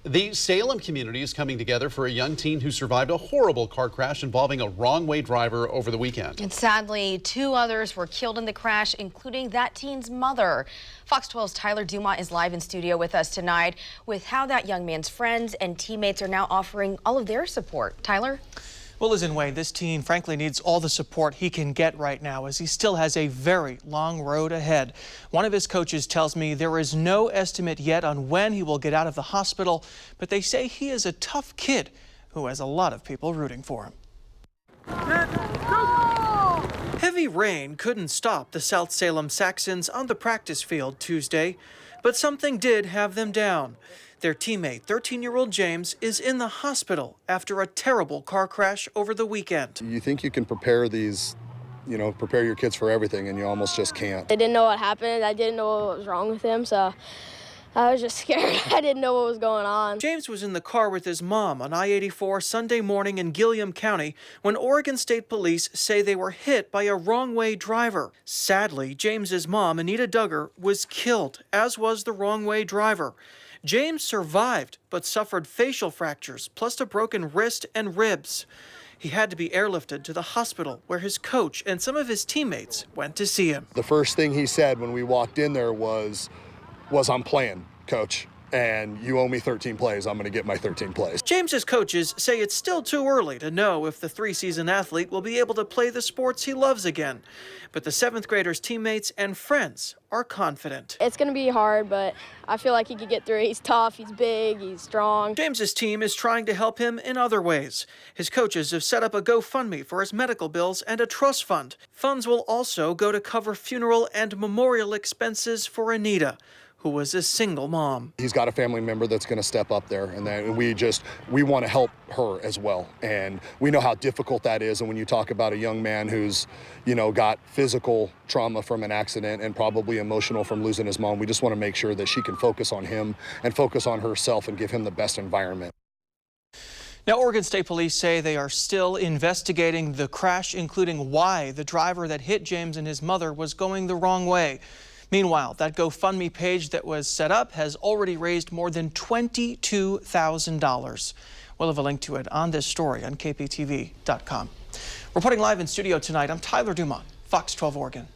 The Salem community is coming together for a young teen who survived a horrible car crash involving a wrong-way driver over the weekend. And sadly, 2 others were killed in the crash, including that teen's mother. Fox 12's Tyler Dumont is live in studio with us tonight with how that young man's friends and teammates are now offering all of their support. Tyler? Well, Liz and Wayne, this teen frankly needs all the support he can get right now as he still has a very long road ahead. One of his coaches tells me there is no estimate yet on when he will get out of the hospital, but they say he is a tough kid who has a lot of people rooting for him. Heavy rain couldn't stop the South Salem Saxons on the practice field Tuesday, but something did have them down. Their teammate, 13-year-old James, is in the hospital after a terrible car crash over the weekend. You think you can prepare these, prepare your kids for everything, and you almost just can't. I didn't know what happened. I didn't know what was wrong with him, so I was just scared. I didn't know what was going on. James was in the car with his mom on I-84 Sunday morning in Gilliam County when Oregon State Police say they were hit by a wrong-way driver. Sadly, James's mom, Anita Duggar, was killed, as was the wrong-way driver. James survived, but suffered facial fractures, plus a broken wrist and ribs. He had to be airlifted to the hospital where his coach and some of his teammates went to see him. The first thing he said when we walked in there was I'm playing, coach, and you owe me 13 plays. I'm going to get my 13 plays. James's coaches say it's still too early to know if the 3-season athlete will be able to play the sports he loves again. But the 7th grader's teammates and friends are confident. It's going to be hard, but I feel like he could get through it. He's tough, he's big, he's strong. James's team is trying to help him in other ways. His coaches have set up a GoFundMe for his medical bills and a trust fund. Funds will also go to cover funeral and memorial expenses for Anita, who was a single mom. He's got a family member that's going to step up there, and then we want to help her as well. And we know how difficult that is. And when you talk about a young man who's, got physical trauma from an accident and probably emotional from losing his mom, we just want to make sure that she can focus on him and focus on herself and give him the best environment. Now, Oregon State Police say they are still investigating the crash, including why the driver that hit James and his mother was going the wrong way. Meanwhile, that GoFundMe page that was set up has already raised more than $22,000. We'll have a link to it on this story on kptv.com. Reporting live in studio tonight, I'm Tyler Dumont, Fox 12 Oregon.